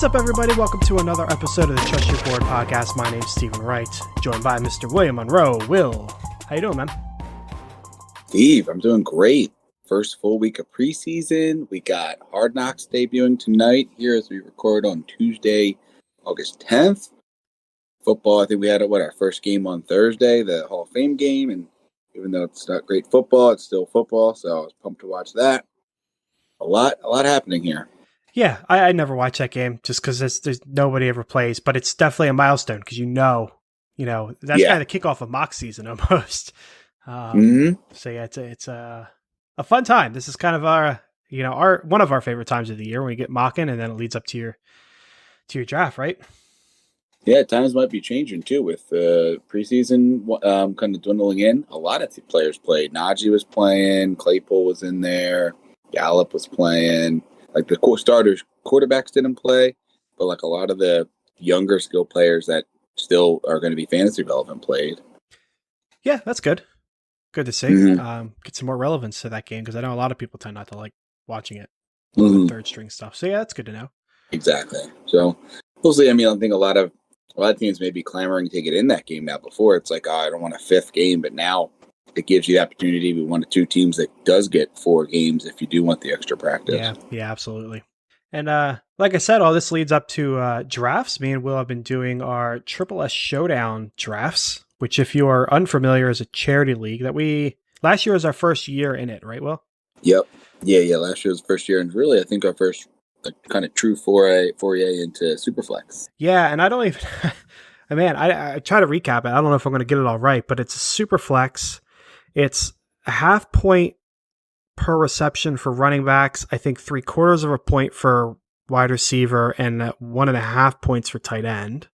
What's up, everybody? Welcome to another episode of the Trust Your Board podcast. My name's Stephen Wright, joined by Mr. William Monroe. Will, how you doing, man? Steve, I'm doing great. First full week of preseason. We got Hard Knocks debuting tonight here as we record on Tuesday, August 10th. Football, I think we had our first game on Thursday, the Hall of Fame game. And even though it's not great football, it's still football. So I was pumped to watch that. A lot happening here. Yeah, I never watch that game just because there's nobody ever plays, but it's definitely a milestone because you know that's kind of the kickoff of mock season almost. So yeah, it's a fun time. This is kind of our one of our favorite times of the year when we get mocking, and then it leads up to your draft, right? Yeah, times might be changing too with preseason kind of dwindling in. A lot of players played. Najee was playing, Claypool was in there, Gallup was playing. Like the core starters, quarterbacks didn't play, but like a lot of the younger skill players that still are going to be fantasy relevant played. Yeah, that's good. Good to see. Get some more relevance to that game because I know a lot of people tend not to like watching it. Third string stuff. So yeah, that's good to know. Exactly. So we'll see. I mean, I think a lot of teams may be clamoring to get in that game now. Before it's like, I don't want a fifth game, but now it gives you the opportunity to be one of two teams that does get 4 games if you do want the extra practice. Yeah, absolutely. And like I said, all this leads up to drafts. Me and Will have been doing our Triple S Showdown drafts, which if you are unfamiliar is a charity league that last year was our first year in it, right, Will? Yep. Yeah. Last year was the first year, and really I think our first kind of true foray into Superflex. Yeah, and I don't even man, I try to recap it. I don't know if I'm going to get it all right, but it's a Superflex. It's a half point per reception for running backs. I think 3/4 of a point for wide receiver and 1.5 points for tight end.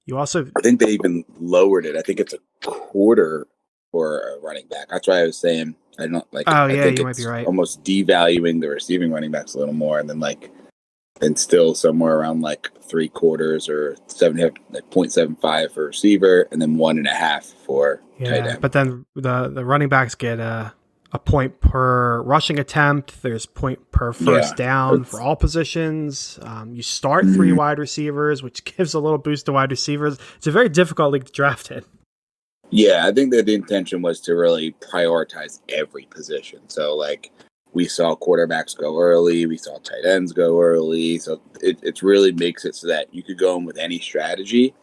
You also, I think they even lowered it. I think it's a quarter for a running back. That's why I was saying I don't like. Oh I yeah, think you might be right. Almost devaluing the receiving running backs a little more, and then still somewhere around 3/4 or 0.75 for receiver, and then 1.5 for tight end. But then the running backs get a point per rushing attempt. There's point per first down for all positions. You start 3 wide receivers, which gives a little boost to wide receivers. It's a very difficult league to draft in. Yeah, I think that the intention was to really prioritize every position. So we saw quarterbacks go early, we saw tight ends go early. So it really makes it so that you could go in with any strategy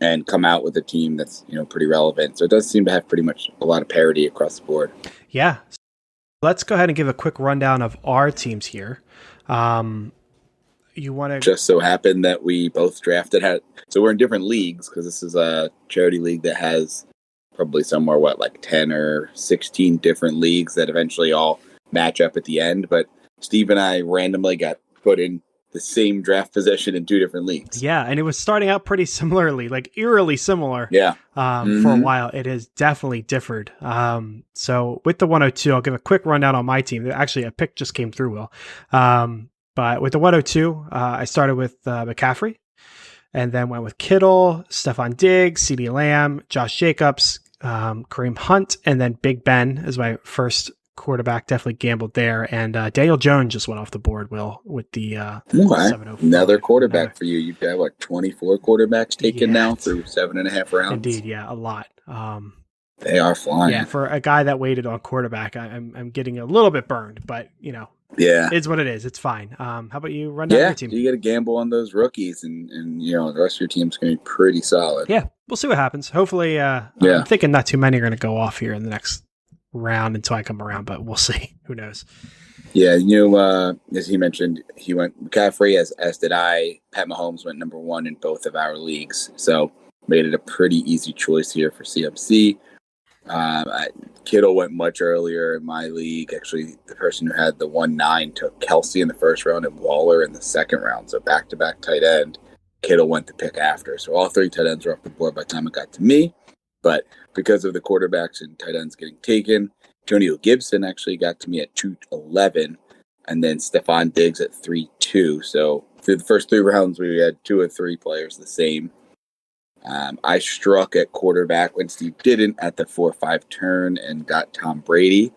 and come out with a team that's pretty relevant. So it does seem to have pretty much a lot of parity across the board. Yeah. Let's go ahead and give a quick rundown of our teams here. You want to just so happen that we both drafted so we're in different leagues because this is a charity league that has probably somewhere 10 or 16 different leagues that eventually all match up at the end. But Steve and I randomly got put in the same draft position in 2 different leagues. Yeah, and it was starting out pretty similarly, eerily similar. Yeah. For a while. It has definitely differed. So with the 102, I'll give a quick rundown on my team. Actually, a pick just came through, Will. But with the 102, I started with McCaffrey, and then went with Kittle, Stephon Diggs, CeeDee Lamb, Josh Jacobs, Kareem Hunt, and then Big Ben as my first quarterback. Definitely gambled there, and Daniel Jones just went off the board, Will, with the 705. Another quarterback for you. You've got 24 quarterbacks taken now through 7.5 rounds. Indeed, yeah, a lot. They are flying. Yeah, for a guy that waited on quarterback, I'm getting a little bit burned, but it's what it is. It's fine. How about you run down your team? You got to gamble on those rookies, and the rest of your team's going to be pretty solid. Yeah, we'll see what happens. Hopefully, I'm thinking not too many are going to go off here in the next round until I come around, but we'll see. Who knows? Yeah, as he mentioned, he went McCaffrey, as did I. Pat Mahomes went number 1 in both of our leagues, so made it a pretty easy choice here for CMC. Kittle went much earlier in my league. Actually, the person who had the 1-9 took Kelsey in the first round and Waller in the second round, so back-to-back tight end. Kittle went to pick after, so all 3 tight ends were off the board by the time it got to me. But because of the quarterbacks and tight ends getting taken, Antonio Gibson actually got to me at 211, and then Stephon Diggs at 3-2. So through the first 3 rounds, we had 2 or 3 players the same. I struck at quarterback when Steve didn't at the 4-5 turn and got Tom Brady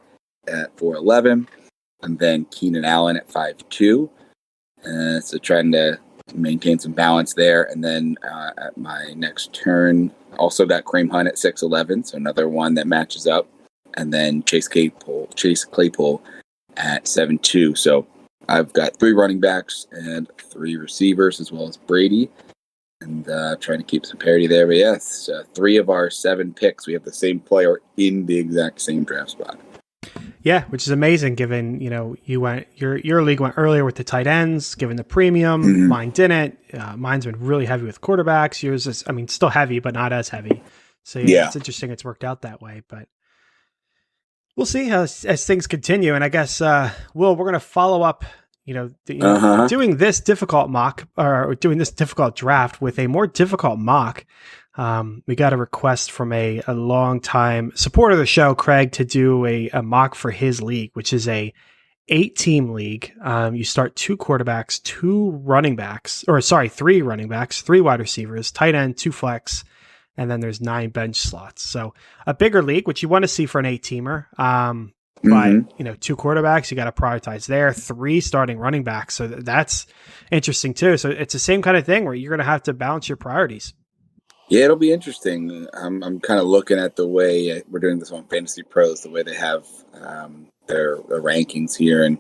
at 411, and then Keenan Allen at 5-2. So trying to maintain some balance there. And then at my next turn, also got Kareem Hunt at 6'11", so another one that matches up. And then Chase Claypool at 7'2". So I've got 3 running backs and 3 receivers, as well as Brady. And trying to keep some parity there. But yes, 3 of our 7 picks, we have the same player in the exact same draft spot. Yeah, which is amazing given, your league went earlier with the tight ends, given the premium. Mm-hmm. Mine didn't. Mine's been really heavy with quarterbacks. Yours is, still heavy, but not as heavy. So yeah, it's interesting it's worked out that way. But we'll see as things continue. And I guess, Will, we're going to follow up, doing this difficult mock or doing this difficult draft with a more difficult mock. We got a request from a long-time supporter of the show, Craig, to do a mock for his league, which is a 8-team league. You start 2 quarterbacks, 3 running backs, 3 wide receivers, tight end, 2 flex, and then there's 9 bench slots. So a bigger league, which you want to see for an 8-teamer. But 2 quarterbacks, you got to prioritize there. 3 starting running backs, so that's interesting too. So it's the same kind of thing where you're going to have to balance your priorities. Yeah, it'll be interesting. I'm kind of looking at the way we're doing this on Fantasy Pros, the way they have their rankings here, and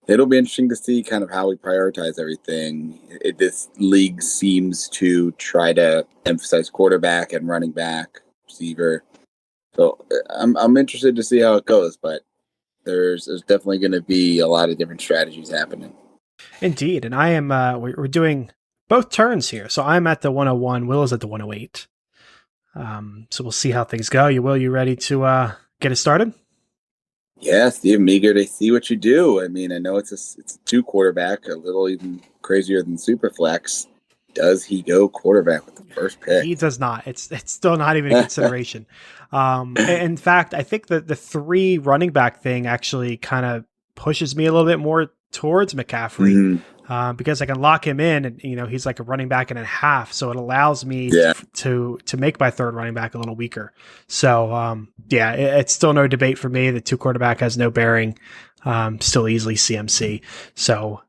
it'll be interesting to see kind of how we prioritize everything. This league seems to try to emphasize quarterback and running back, receiver. So I'm interested to see how it goes, but there's definitely going to be a lot of different strategies happening. Indeed, and I am. We're doing both turns here. So I'm at the 101. Will is at the 108. So we'll see how things go. You ready to get it started? Yeah, Steve, I'm eager to see what you do. I know it's a 2 quarterback, a little even crazier than Superflex. Does he go quarterback with the first pick? He does not. It's still not even a consideration. In fact, I think that the 3 running back thing actually kind of pushes me a little bit more towards McCaffrey. Because I can lock him in and, he's like a running back and a half. So it allows me to make my 3rd running back a little weaker. So, it's still no debate for me. The 2 quarterback has no bearing. Still easily CMC. So,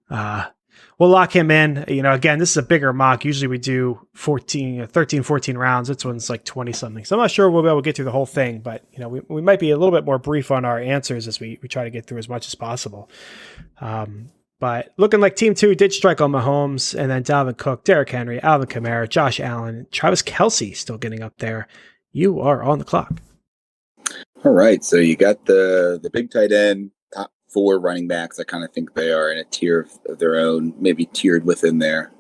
we'll lock him in. Again, this is a bigger mock. Usually we do 13, 14 rounds. This one's like 20 something. So I'm not sure we'll be able to get through the whole thing, but we might be a little bit more brief on our answers as we try to get through as much as possible. But looking like Team 2 did strike on Mahomes, and then Dalvin Cook, Derrick Henry, Alvin Kamara, Josh Allen, Travis Kelce still getting up there. You are on the clock. All right, so you got the big tight end, top 4 running backs. I kind of think they are in a tier of their own, maybe tiered within there.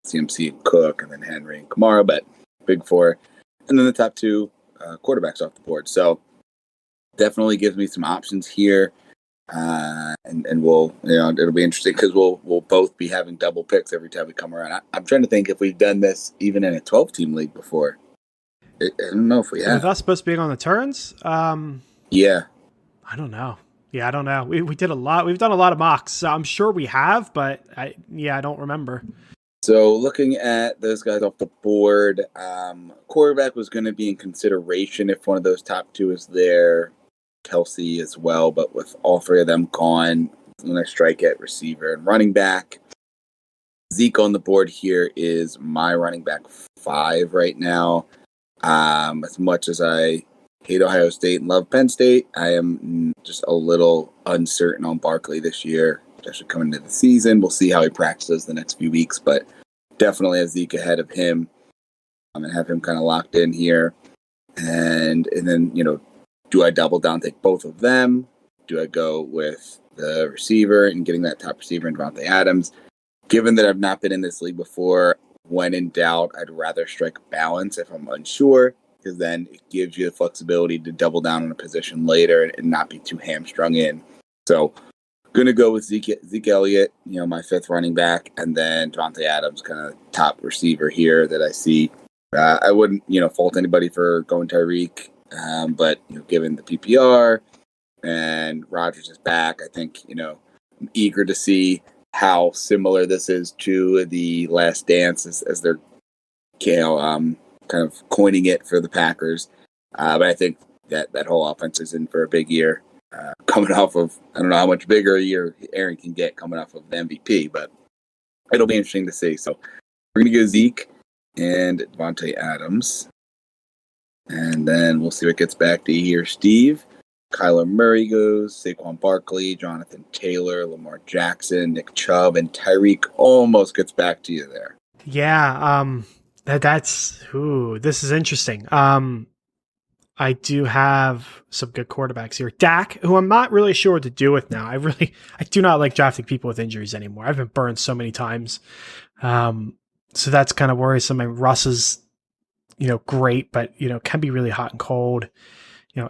CMC and Cook, and then Henry and Kamara, but big 4. And then the top 2 quarterbacks off the board. So definitely gives me some options here. And we'll, it'll be interesting because we'll both be having double picks every time we come around. I'm trying to think if we've done this even in a 12-team league before. I don't know if we have. With us supposed to being on the turns? Yeah. I don't know. Yeah, I don't know. We did a lot. We've done a lot of mocks. So I'm sure we have, but I don't remember. So looking at those guys off the board, quarterback was going to be in consideration if one of those top 2 is there. Kelce as well, but with all 3 of them gone, I'm going to strike at receiver and running back. Zeke on the board here is my running back 5 right now. As much as I hate Ohio State and love Penn State, I am just a little uncertain on Barkley this year, especially coming into the season. We'll see how he practices the next few weeks, but definitely have Zeke ahead of him. I'm going to have him kind of locked in here. And then, do I double down, take both of them? Do I go with the receiver and getting that top receiver in Davante Adams? Given that I've not been in this league before, when in doubt, I'd rather strike balance if I'm unsure, because then it gives you the flexibility to double down on a position later and not be too hamstrung in. So going to go with Zeke Elliott, my 5th running back, and then Davante Adams, kind of top receiver here that I see. I wouldn't, fault anybody for going Tyreek. But given the PPR and Rodgers is back, I think I'm eager to see how similar this is to the Last Dance as they're kind of coining it for the Packers. But I think that whole offense is in for a big year, coming off of, I don't know how much bigger a year Aaron can get coming off of the MVP, but it'll be interesting to see. So we're going to go Zeke and Devontae Adams. And then we'll see what gets back to you here, Steve. Kyler Murray goes, Saquon Barkley, Jonathan Taylor, Lamar Jackson, Nick Chubb, and Tyreek almost gets back to you there. Yeah, this is interesting. I do have some good quarterbacks here. Dak, who I'm not really sure what to do with now. I do not like drafting people with injuries anymore. I've been burned so many times. So that's kind of worrisome. And Russ is, great, but, can be really hot and cold.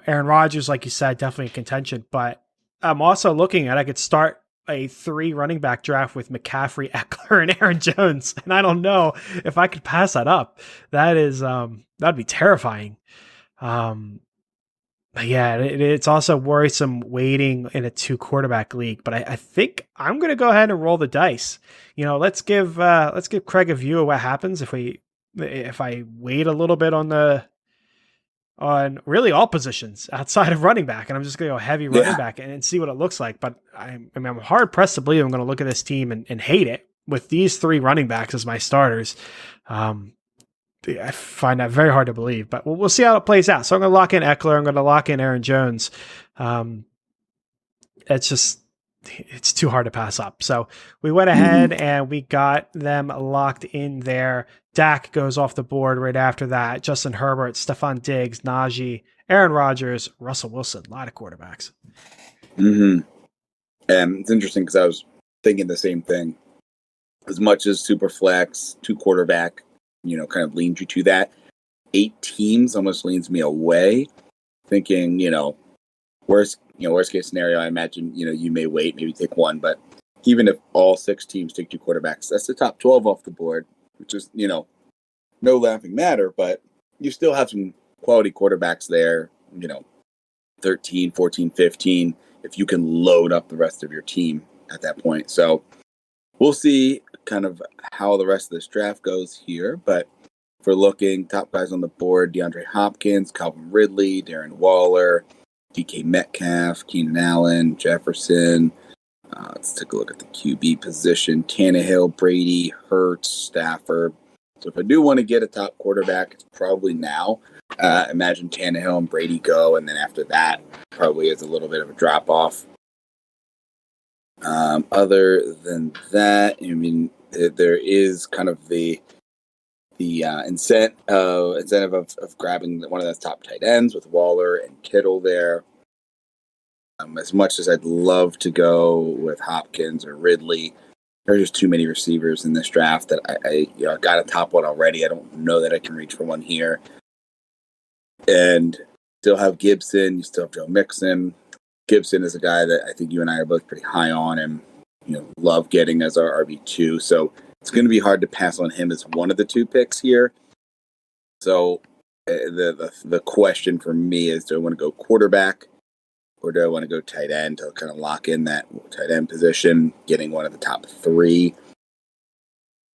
Aaron Rodgers, like you said, definitely in contention, but I'm also looking at, I could start a 3 running back draft with McCaffrey, Eckler, and Aaron Jones. And I don't know if I could pass that up. That'd be terrifying. But yeah, it's also worrisome waiting in a 2 quarterback league, but I think I'm going to go ahead and roll the dice. Let's give Craig a view of what happens if I wait a little bit on really all positions outside of running back, and I'm just going to go heavy running back and see what it looks like. But I'm hard pressed to believe I'm going to look at this team and hate it with these 3 running backs as my starters. I find that very hard to believe, but we'll see how it plays out. So I'm going to lock in Eckler. I'm going to lock in Aaron Jones. It's too hard to pass up. So we went ahead and we got them locked in there. Dak goes off the board right after that. Justin Herbert, Stephon Diggs, Najee, Aaron Rodgers, Russell Wilson. A lot of quarterbacks. And it's interesting because I was thinking the same thing. As much as super flex, 2 quarterback, kind of leans you to that. 8 teams almost leans me away. Thinking, worst case scenario, I imagine, you may wait, maybe take 1, but even if all 6 teams take 2 quarterbacks, that's the top 12 off the board, which is, no laughing matter, but you still have some quality quarterbacks there, 13, 14, 15, if you can load up the rest of your team at that point. So we'll see kind of how the rest of this draft goes here, but if we're looking, top guys on the board, DeAndre Hopkins, Calvin Ridley, Darren Waller, DK Metcalf, Keenan Allen, Jefferson. Let's take a look at the QB position. Tannehill, Brady, Hurts, Stafford. So if I do want to get a top quarterback, it's probably now. Imagine Tannehill and Brady go, and then after that, probably is a little bit of a drop-off. Other than that, there is kind of the incentive of grabbing one of those top tight ends with Waller and Kittle there. As much as I'd love to go with Hopkins or Ridley, there's just too many receivers in this draft that I got a top one already. I don't know that I can reach for one here. And still have Gibson. You still have Joe Mixon. Gibson is a guy that I think you and I are both pretty high on and love getting as our RB2. So it's going to be hard to pass on him as one of the 2 picks here. So the question for me is, do I want to go quarterback or do I want to go tight end to kind of lock in that tight end position, getting one of the top 3?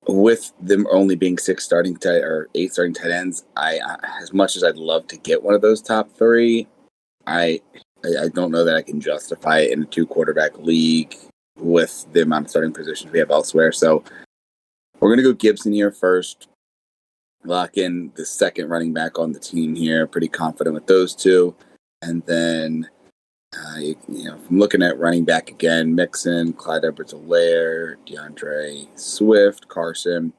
With them only being 8 starting tight ends, I as much as I'd love to get one of those top 3, I don't know that I can justify it in a 2 quarterback league with the amount of starting positions we have elsewhere. So we're going to go Gibson here first. Lock in the second running back on the team here. Pretty confident with those 2. And then, if I'm looking at running back again, Mixon, Clyde Edwards-Helaire, DeAndre Swift, Carson.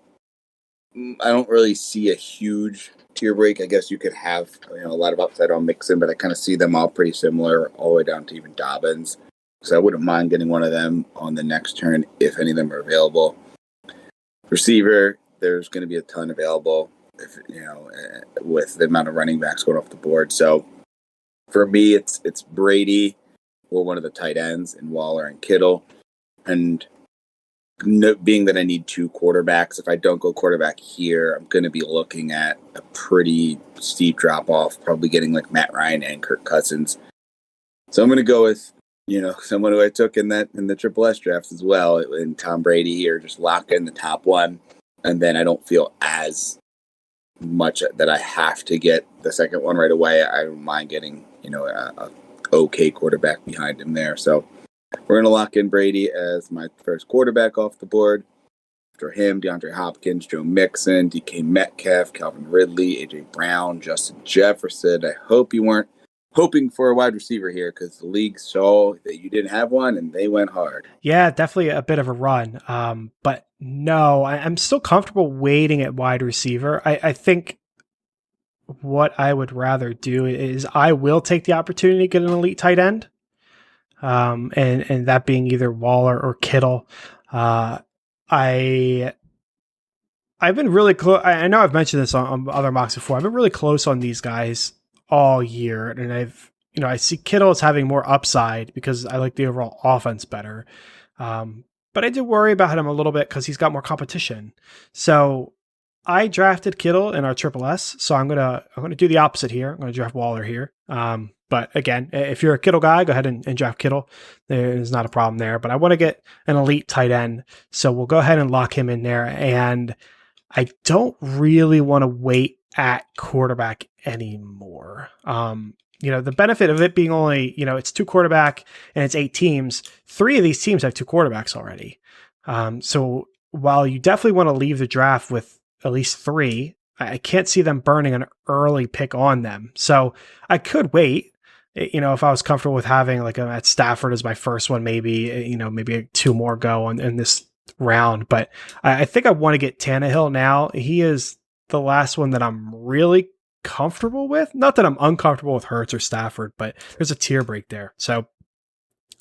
I don't really see a huge tier break. I guess you could have a lot of upside on Mixon, but I kind of see them all pretty similar, all the way down to even Dobbins. So I wouldn't mind getting one of them on the next turn if any of them are available. Receiver, there's going to be a ton available with the amount of running backs going off the board. So for me, it's Brady or one of the tight ends in Waller and Kittle. And being that I need 2 quarterbacks, if I don't go quarterback here, I'm going to be looking at a pretty steep drop-off, probably getting like Matt Ryan and Kirk Cousins. So I'm going to go with, someone who I took in the Triple S drafts as well, and Tom Brady here, just lock in the top one. And then I don't feel as much that I have to get the second one right away. I don't mind getting, a okay quarterback behind him there. So we're going to lock in Brady as my first quarterback off the board. after him, DeAndre Hopkins, Joe Mixon, DK Metcalf, Calvin Ridley, A.J. Brown, Justin Jefferson. I hope you weren't hoping for a wide receiver here because the league saw that you didn't have one and they went hard. Yeah, definitely a bit of a run. But no, I'm still comfortable waiting at wide receiver. I think what I would rather do is I will take the opportunity to get an elite tight end. And that being either Waller or Kittle. I've been really close. I know I've mentioned this on other mocks before. I've been really close on these guys all year, and I see Kittle as having more upside because I like the overall offense better. But I do worry about him a little bit because he's got more competition. So I drafted Kittle in our triple S. So I'm gonna do the opposite here. I'm gonna draft Waller here. But again, if you're a Kittle guy, go ahead and draft Kittle. There's not a problem there. But I want to get an elite tight end, so we'll go ahead and lock him in there. And I don't really want to wait at quarterback anymore. The benefit of it being only, it's 2 quarterback and it's 8 teams. 3 of these teams have 2 quarterbacks already. So while you definitely want to leave the draft with at least 3, I can't see them burning an early pick on them. So I could wait. If I was comfortable with having like at Stafford as my first one, maybe, maybe 2 more go in this round. But I think I want to get Tannehill now. He is the last one that I'm really comfortable with. Not that I'm uncomfortable with Hurts or Stafford, but there's a tier break there. So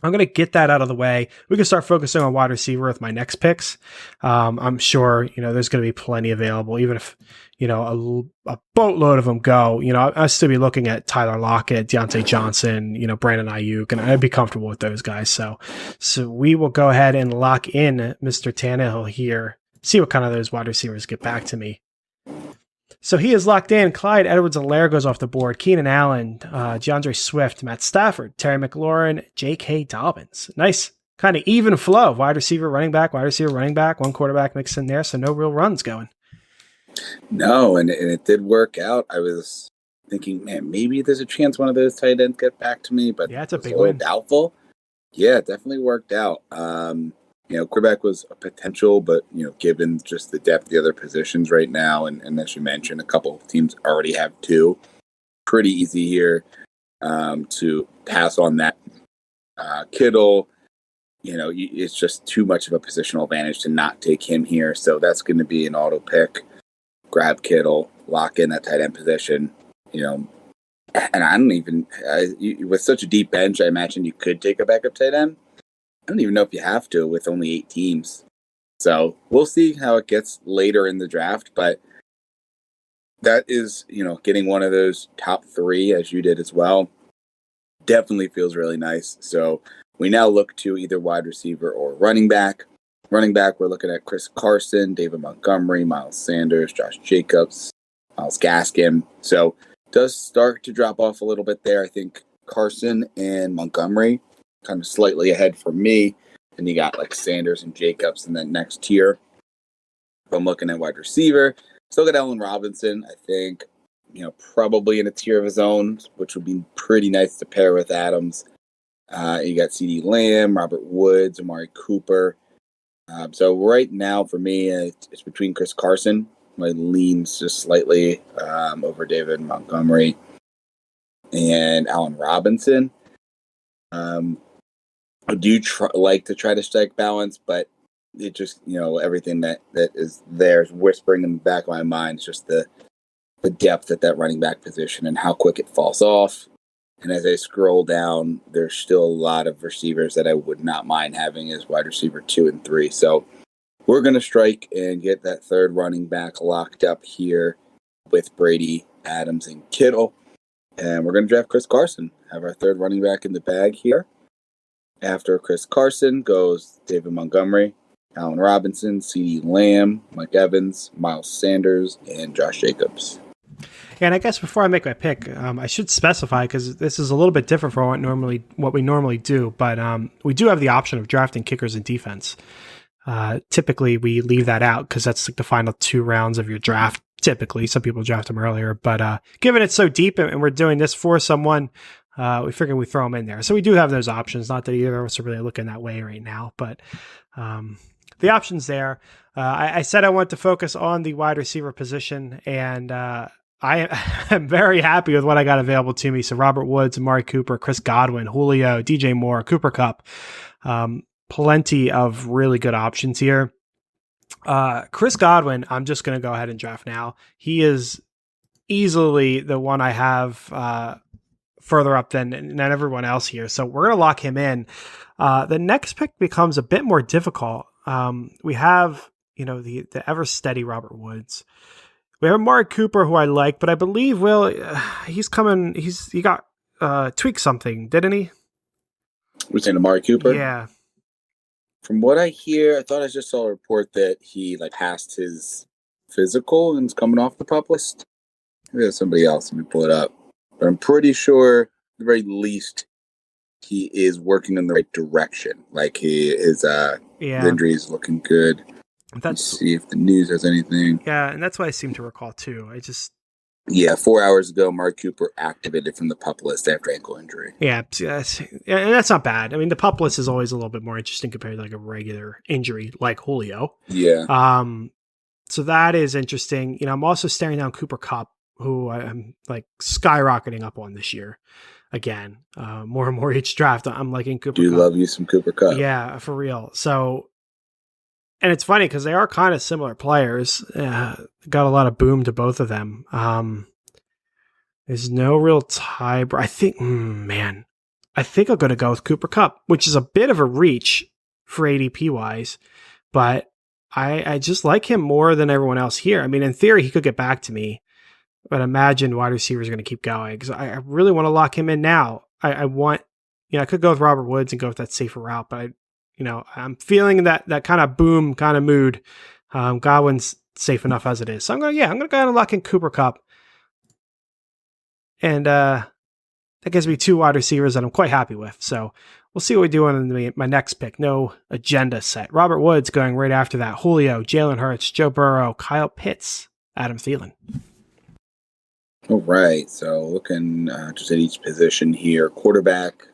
I'm going to get that out of the way. We can start focusing on wide receiver with my next picks. I'm sure, there's going to be plenty available, even if, a boatload of them go, I'll still be looking at Tyler Lockett, Deontay Johnson, Brandon Ayuk, and I'd be comfortable with those guys. So we will go ahead and lock in Mr. Tannehill here, see what kind of those wide receivers get back to me. So he is locked in. Clyde Edwards-Helaire goes off the board. Keenan Allen, DeAndre Swift, Matt Stafford, Terry McLaurin, J.K. Dobbins. Nice kind of even flow. Wide receiver, running back, 1 quarterback mixed in there, so no real runs going. No, and it did work out. I was thinking, man, maybe there's a chance one of those tight ends get back to me, but yeah, it's a big little win. Doubtful. Yeah, it definitely worked out. Quarterback was a potential, but, given just the depth of the other positions right now, and as you mentioned, a couple of teams already have 2. Pretty easy here to pass on that. Kittle, it's just too much of a positional advantage to not take him here, so that's going to be an auto pick. Grab Kittle, lock in that tight end position, and I don't even, with such a deep bench, I imagine you could take a backup tight end. I don't even know if you have to with only 8 teams. So we'll see how it gets later in the draft. But that is, getting one of those top 3 as you did as well. Definitely feels really nice. So we now look to either wide receiver or running back. Running back, we're looking at Chris Carson, David Montgomery, Miles Sanders, Josh Jacobs, Myles Gaskin. So it does start to drop off a little bit there. I think Carson and Montgomery kind of slightly ahead for me. And you got like Sanders and Jacobs in that next tier. If I'm looking at wide receiver, still got Allen Robinson. I think, probably in a tier of his own, which would be pretty nice to pair with Adams. You got CeeDee Lamb, Robert Woods, Amari Cooper. So right now for me, it's between Chris Carson. My leans just slightly over David Montgomery and Allen Robinson. I do like to try to strike balance, but it just, everything that is there is whispering in the back of my mind. It's just the depth at that running back position and how quick it falls off. And as I scroll down, there's still a lot of receivers that I would not mind having as wide receiver 2 and 3. So we're going to strike and get that third running back locked up here with Brady, Adams, and Kittle. And we're going to draft Chris Carson. Have our third running back in the bag here. After Chris Carson goes David Montgomery, Allen Robinson, CeeDee Lamb, Mike Evans, Miles Sanders, and Josh Jacobs. And I guess before I make my pick, I should specify, because this is a little bit different from what we normally do, but we do have the option of drafting kickers and defense. Typically, we leave that out because that's like the final 2 rounds of your draft. Typically, some people draft them earlier, but given it's so deep and we're doing this for someone, we figured we throw them in there. So we do have those options. Not that either of us are really looking that way right now, but the options there. I said I want to focus on the wide receiver position, and I am very happy with what I got available to me. So Robert Woods, Amari Cooper, Chris Godwin, Julio, DJ Moore, Cooper Kupp. Plenty of really good options here. Chris Godwin, I'm just going to go ahead and draft now. He is easily the one I have further up than everyone else here. So we're going to lock him in. The next pick becomes a bit more difficult. We have, the ever steady Robert Woods. We have Amari Cooper, who I like, but I believe he's coming. He got tweaked something, didn't he? We're saying Amari Cooper. Yeah. From what I hear, I thought I just saw a report that he passed his physical and is coming off the pup list. Maybe there's somebody else. Let me pull it up. But I'm pretty sure, at the very least, he is working in the right direction. His injury is looking good. Let's see if the news has anything. Yeah, and that's what I seem to recall too. 4 hours ago, Mark Cooper activated from the PUP list after ankle injury. Yeah, and that's not bad. I mean, the PUP list is always a little bit more interesting compared to a regular injury like Julio. Yeah. So that is interesting. I'm also staring down Cooper Kupp, who I'm skyrocketing up on this year. Again, more and more each draft, I'm liking Cooper Kupp. Love you some Cooper Kupp. Yeah, for real. So, and it's funny because they are kind of similar players. Got a lot of boom to both of them. There's no real tie. I think I'm going to go with Cooper Kupp, which is a bit of a reach for ADP wise, but I just like him more than everyone else here. I mean, in theory, he could get back to me, but imagine wide receivers are going to keep going because I really want to lock him in now. I want, I could go with Robert Woods and go with that safer route, but I'm feeling that kind of boom kind of mood. Godwin's safe enough as it is. So I'm going to go ahead and lock in Cooper Kupp. And that gives me two wide receivers that I'm quite happy with. So we'll see what we do on my next pick. No agenda set. Robert Woods going right after that. Julio, Jalen Hurts, Joe Burrow, Kyle Pitts, Adam Thielen. All right. So looking just at each position here. Quarterback,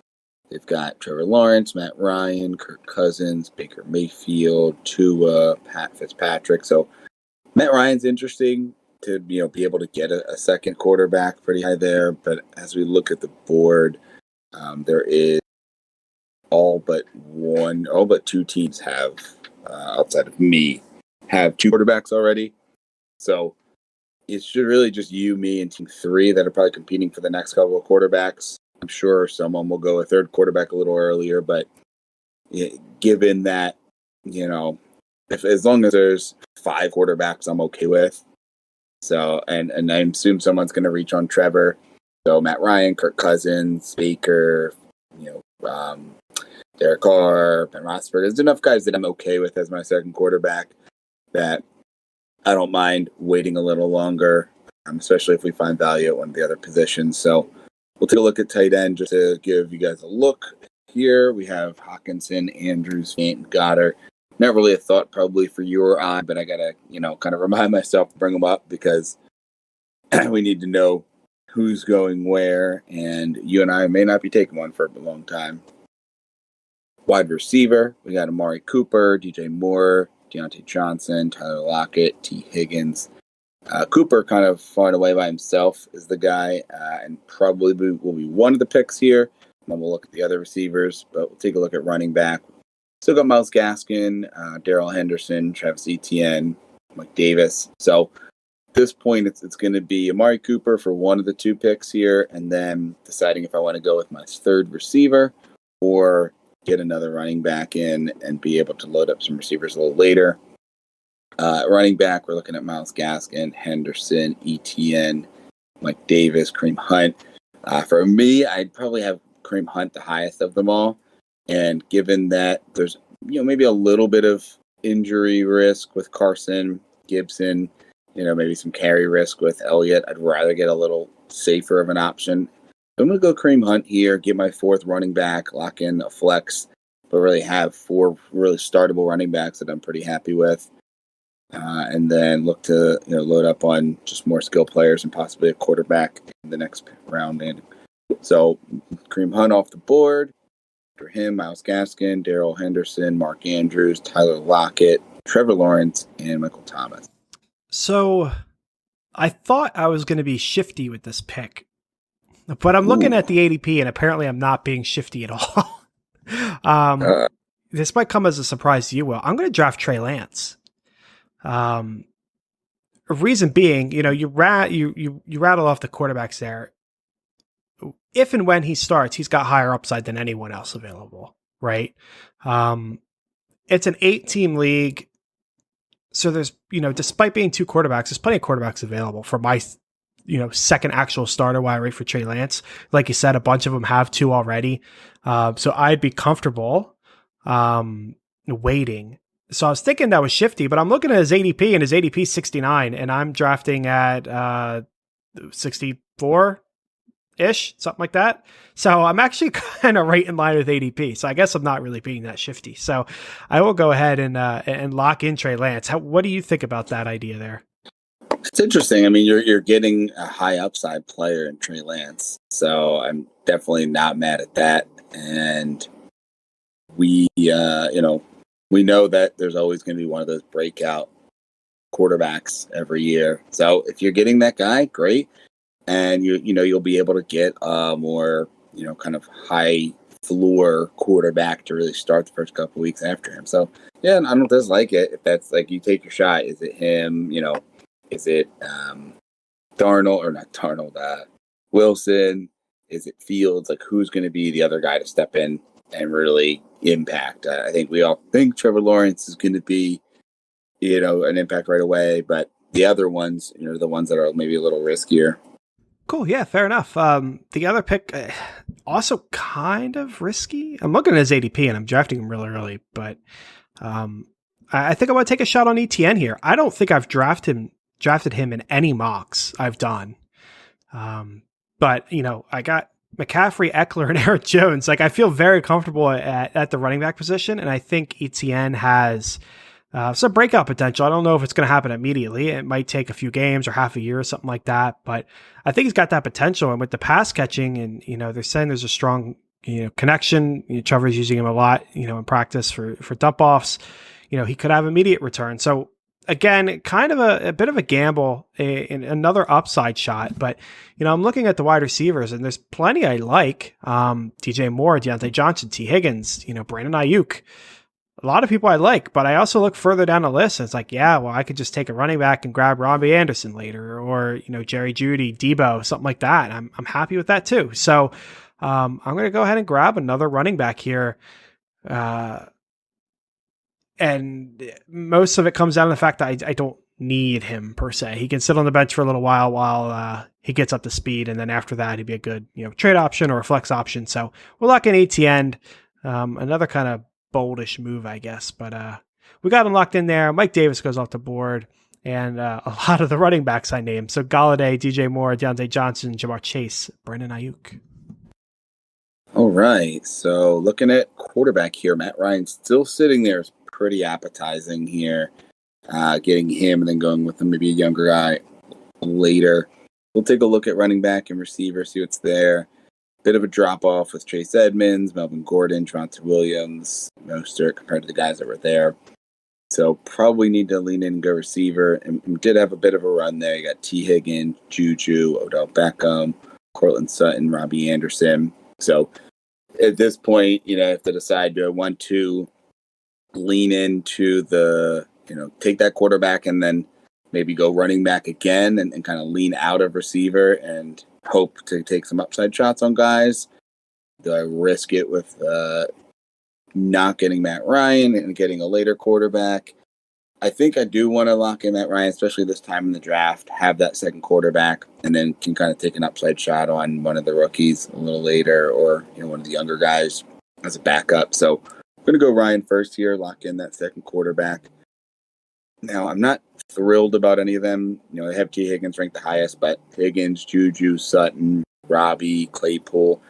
they've got Trevor Lawrence, Matt Ryan, Kirk Cousins, Baker Mayfield, Tua, Pat Fitzpatrick. So Matt Ryan's interesting to be able to get a second quarterback pretty high there. But as we look at the board, there is all but two teams have, outside of me, have two quarterbacks already. So it's really just you, me, and team three that are probably competing for the next couple of quarterbacks. I'm sure someone will go a third quarterback a little earlier, but given that, as long as there's five quarterbacks, I'm okay with. So, and I assume someone's going to reach on Trevor. So Matt Ryan, Kirk Cousins, Baker, Derek Carr, Ben Roethlisberger. There's enough guys that I'm okay with as my second quarterback that I don't mind waiting a little longer, especially if we find value at one of the other positions. So we'll take a look at tight end just to give you guys a look. Here we have Hawkinson, Andrews, Fant, and Goddard. Not really a thought probably for you or I, but I got to, kind of remind myself to bring them up because we need to know who's going where, and you and I may not be taking one for a long time. Wide receiver, we got Amari Cooper, DJ Moore, Deontay Johnson, Tyler Lockett, T. Higgins. Cooper kind of far and away by himself is the guy, and probably will be one of the picks here. And then we'll look at the other receivers, but we'll take a look at running back. Still got Myles Gaskin, Darrell Henderson, Travis Etienne, Mike Davis. So at this point, it's going to be Amari Cooper for one of the two picks here, and then deciding if I want to go with my third receiver or get another running back in and be able to load up some receivers a little later. Running back, we're looking at Myles Gaskin, Henderson, Etienne, Mike Davis, Kareem Hunt. For me, I'd probably have Kareem Hunt the highest of them all. And given that there's, maybe a little bit of injury risk with Carson, Gibson, maybe some carry risk with Elliott, I'd rather get a little safer of an option. So I'm going to go Kareem Hunt here, get my fourth running back, lock in a flex, but really have four really startable running backs that I'm pretty happy with. And then look to load up on just more skill players and possibly a quarterback in the next round. And so Kareem Hunt off the board. For him, Myles Gaskin, Darrell Henderson, Mark Andrews, Tyler Lockett, Trevor Lawrence, and Michael Thomas. So I thought I was going to be shifty with this pick, but I'm looking at the ADP, and apparently I'm not being shifty at all. This might come as a surprise to you, Will. I'm going to draft Trey Lance. Reason being, you rattle off the quarterbacks there. If and when he starts, he's got higher upside than anyone else available, right? It's an 8-team league. So there's, despite being 2 quarterbacks, there's plenty of quarterbacks available for my, second actual starter while I wait for Trey Lance. Like you said, a bunch of them have 2 already. So I'd be comfortable waiting. So I was thinking that was shifty, but I'm looking at his ADP, and his ADP is 69, and I'm drafting at 64 ish, something like that. So I'm actually kind of right in line with ADP. So I guess I'm not really being that shifty. So I will go ahead and lock in Trey Lance. What do you think about that idea there? It's interesting. I mean, you're getting a high upside player in Trey Lance, so I'm definitely not mad at that. And we know that there's always going to be one of those breakout quarterbacks every year. So if you're getting that guy, great. And you'll be able to get a more kind of high floor quarterback to really start the first couple of weeks after him. So yeah, I don't dislike it. If that's like you take your shot, is it him? Is it Darnold or not Darnold? Wilson? Is it Fields? Like who's going to be the other guy to step in and really impact? I think we all think Trevor Lawrence is going to be an impact right away, but the other ones, the ones that are maybe a little riskier. Cool. Yeah, fair enough. The other pick, also kind of risky. I'm looking at his ADP and I'm drafting him really early, but I think I'm going to take a shot on ETN here. I don't think I've drafted him in any mocks I've done. But, I got McCaffrey, Eckler, and Aaron Jones. Like, I feel very comfortable at the running back position, and I think ETN has some breakout potential. I don't know if it's going to happen immediately. It might take a few games or half a year or something like that, but I think he's got that potential. And with the pass catching, and they're saying there's a strong connection. Trevor's using him a lot, in practice for dump offs. He could have immediate return. So again, kind of a bit of a gamble, another upside shot. But I'm looking at the wide receivers, and there's plenty I like. DJ Moore, Deontay Johnson, T. Higgins, Brandon Ayuk. A lot of people I like, but I also look further down the list, and it's like, yeah, well, I could just take a running back and grab Robbie Anderson later, or Jerry Jeudy, Debo, something like that. I'm happy with that too. So I'm going to go ahead and grab another running back here, and most of it comes down to the fact that I don't need him per se. He can sit on the bench for a little while he gets up to speed, and then after that, he'd be a good trade option or a flex option. So we're locking ATN, another kind of boldish move, I guess, but we got him locked in there. Mike Davis goes off the board, and a lot of the running backs I named. So Galladay, DJ Moore, Deontay Johnson, Jamar Chase, Brandon Ayuk. All right, so looking at quarterback here, Matt Ryan still sitting there is pretty appetizing here. Getting him and then going with maybe a younger guy later. We'll take a look at running back and receiver, see what's there. Bit of a drop-off with Chase Edmonds, Melvin Gordon, Javonte Williams, Mostert compared to the guys that were there. So probably need to lean in and go receiver. And we did have a bit of a run there. You got T. Higgins, Juju, Odell Beckham, Cortland Sutton, Robbie Anderson. So at this point, you have to decide, do I want to lean into the, take that quarterback and then maybe go running back again and kind of lean out of receiver and hope to take some upside shots on guys? Do I risk it with not getting Matt Ryan and getting a later quarterback? I think I do want to lock in Matt Ryan, especially this time in the draft, have that second quarterback, and then can kind of take an upside shot on one of the rookies a little later, or one of the younger guys as a backup. So I'm going to go Ryan first here, lock in that second quarterback. Now, I'm not thrilled about any of them. They have T. Higgins ranked the highest, but Higgins, Juju, Sutton, Robbie, Claypool,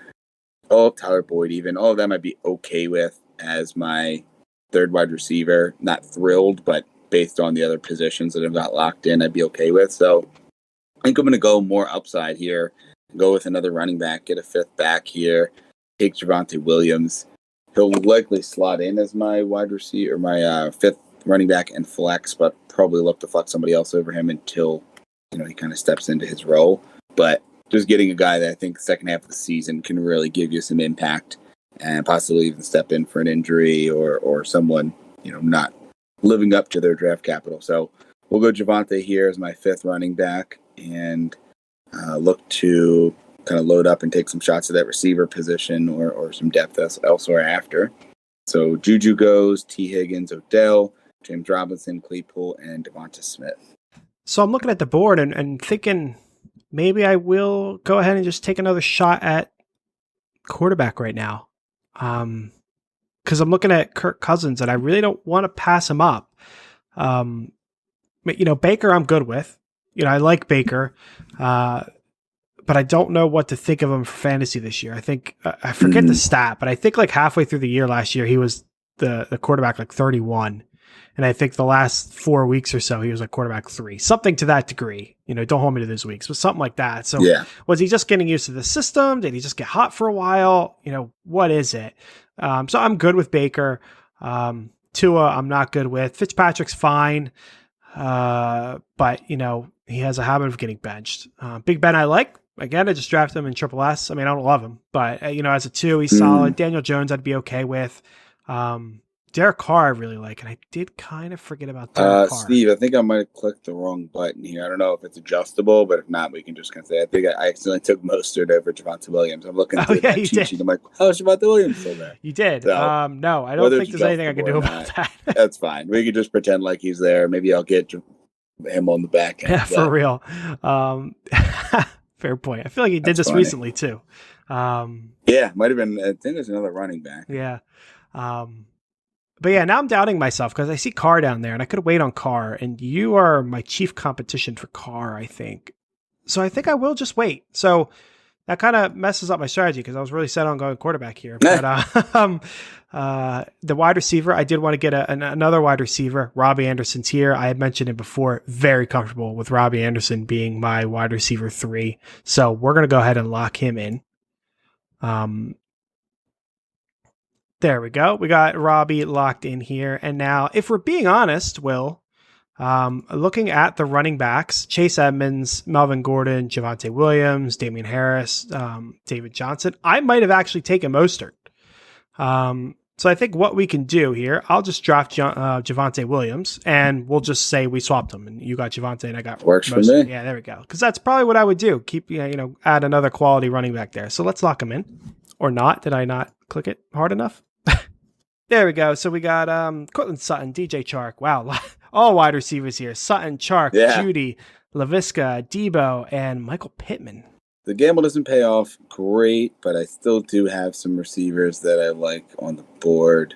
Tyler Boyd even, all of them I'd be okay with as my third wide receiver. Not thrilled, but based on the other positions that I've got locked in, I'd be okay with. So I think I'm going to go more upside here, go with another running back, get a fifth back here, take Javonte Williams. He'll likely slot in as my wide receiver, or my fifth running back and flex, but probably look to flex somebody else over him until he kind of steps into his role. But just getting a guy that I think the second half of the season can really give you some impact and possibly even step in for an injury or someone not living up to their draft capital. So we'll go Javonte here as my fifth running back and look to kind of load up and take some shots at that receiver position or some depth elsewhere after. So Juju goes, T. Higgins, Odell, James Robinson, Claypool, and Devonta Smith. So I'm looking at the board and thinking maybe I will go ahead and just take another shot at quarterback right now. Because I'm looking at Kirk Cousins and I really don't want to pass him up. Baker I'm good with. I like Baker. But I don't know what to think of him for fantasy this year. I think I forget the stat, but I think like halfway through the year last year, he was the quarterback like 31. And I think the last 4 weeks or so, he was like quarterback 3, something to that degree. Don't hold me to those weeks, but something like that. So Was he just getting used to the system? Did he just get hot for a while? What is it? So I'm good with Baker. Tua, I'm not good with. Fitzpatrick's fine. But he has a habit of getting benched. Big Ben, I like. Again, I just drafted him in Triple S. I mean, I don't love him, but as a 2, he's solid. Daniel Jones, I'd be okay with. Derek Carr, I really like, and I did kind of forget about Derek Carr. Steve, I think I might have clicked the wrong button here. I don't know if it's adjustable, but if not, we can just kind of say I think I accidentally took Mostert over Javonte Williams. I'm looking through that cheat sheet. I'm like, how is Javonte Williams still there? You did. So, no, I don't think there's anything I can do about that. That's fine. We could just pretend like he's there. Maybe I'll get him on the back end. Yeah, for real. Fair point. I feel like he did this recently too. Yeah, might have been. I think there's another running back. Yeah. But yeah, now I'm doubting myself because I see Carr down there and I could wait on Carr, and you are my chief competition for Carr, I think. So I think I will just wait. So that kind of messes up my strategy because I was really set on going quarterback here. But the wide receiver, I did want to get another wide receiver. Robbie Anderson's here. I had mentioned it before. Very comfortable with Robbie Anderson being my wide receiver 3. So we're going to go ahead and lock him in. There we go. We got Robbie locked in here. And now, if we're being honest, Will, looking at the running backs, Chase Edmonds, Melvin Gordon, Javonte Williams, Damian Harris, David Johnson, I might have actually taken Mostert. So I think what we can do here, I'll just draft Javonte Williams, and we'll just say we swapped them, and you got Javonte, and I got Works Mostert. For me. Yeah, there we go. Because that's probably what I would do. Keep, add another quality running back there. So let's lock him in. Or not. Did I not click it hard enough? There we go. So we got Cortland Sutton, DJ Chark. Wow. All wide receivers here. Sutton, Chark, Judy, LaVisca, Debo, and Michael Pittman. The gamble doesn't pay off great, but I still do have some receivers that I like on the board.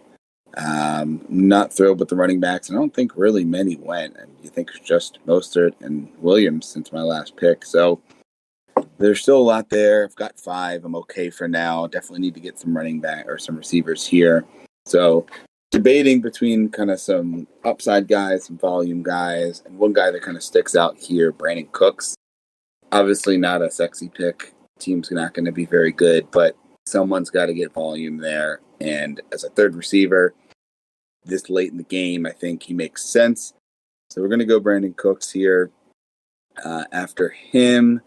Not thrilled with the running backs, and I don't think really many went. And you think it's just Mostert and Williams since my last pick. So there's still a lot there. I've got 5. I'm okay for now. Definitely need to get some running back or some receivers here. So debating between kind of some upside guys, some volume guys, and one guy that kind of sticks out here, Brandon Cooks. Obviously not a sexy pick. Team's not going to be very good, but someone's got to get volume there. And as a third receiver, this late in the game, I think he makes sense. So we're going to go Brandon Cooks here after him.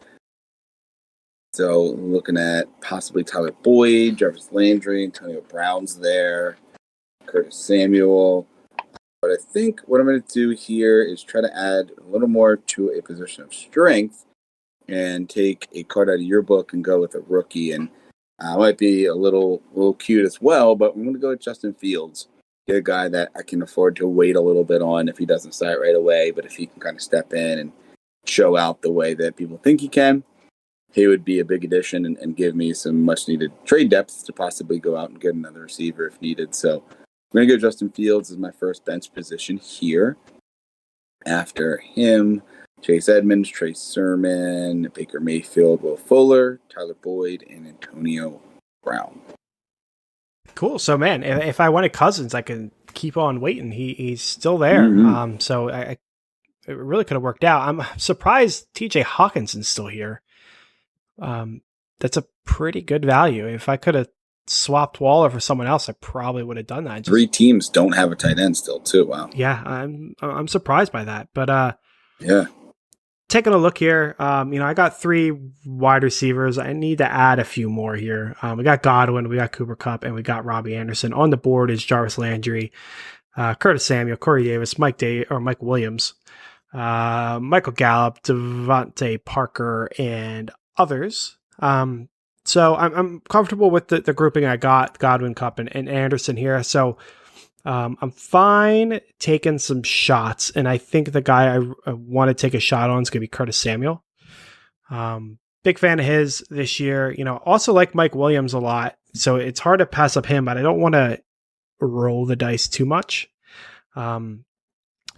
So looking at possibly Tyler Boyd, Jarvis Landry, Antonio Brown's there, Curtis Samuel. But I think what I'm going to do here is try to add a little more to a position of strength and take a card out of your book and go with a rookie. And might be a little cute as well, but I'm going to go with Justin Fields. Get a guy that I can afford to wait a little bit on if he doesn't start right away, but if he can kind of step in and show out the way that people think he can, he would be a big addition and give me some much-needed trade depth to possibly go out and get another receiver if needed. So I'm going to go Justin Fields as my first bench position here. After him, Chase Edmonds, Trey Sermon, Baker Mayfield, Will Fuller, Tyler Boyd, and Antonio Brown. Cool. So, man, if I wanted Cousins, I can keep on waiting. He's still there. Mm-hmm. So it really could have worked out. I'm surprised TJ Hawkinson's still here. That's a pretty good value. If I could have swapped Waller for someone else, I probably would have done that. Three teams don't have a tight end still, too. Wow. Yeah, I'm surprised by that. But yeah, taking a look here, I got 3 wide receivers. I need to add a few more here. We got Godwin, we got Cooper Kupp, and we got Robbie Anderson. On the board is Jarvis Landry, Curtis Samuel, Corey Davis, Mike Williams, Michael Gallup, Devontae Parker, and others. So I'm comfortable with the grouping I got, Godwin, Kupp, and Anderson here. So I'm fine taking some shots, and I think the guy I want to take a shot on is going to be Curtis Samuel. Big fan of his this year. Also like Mike Williams a lot, so it's hard to pass up him, but I don't want to roll the dice too much.